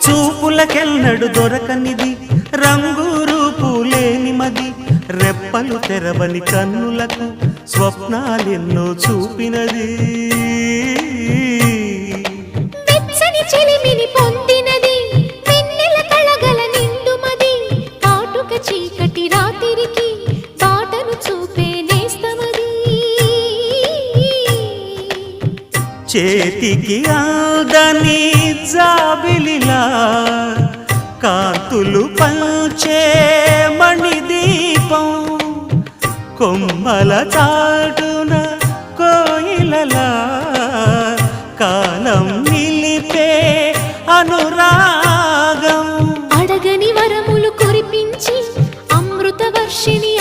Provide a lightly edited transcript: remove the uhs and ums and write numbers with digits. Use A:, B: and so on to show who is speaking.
A: చూపులకెన్నడు దొరకనిది రంగు రూపు లేని మది రెప్పలు తెరవని కన్నులకు స్వప్నాలెన్నో చూపినది
B: వెచ్చని చెలిమిని పొందినది వెన్నెల కళగల నిండుమది కాటుక చీకటి రాత్రికి బాటను చూపే నేస్తమది
A: చేతికి ఆదని జాబిలిలా కాంతులు పంచే మణిదీపం కొమ్మల చాటున కోయిలలా కాలం నిలిపే అనురాగం
B: అడగని వరములు కురిపించి అమృత వర్షిణి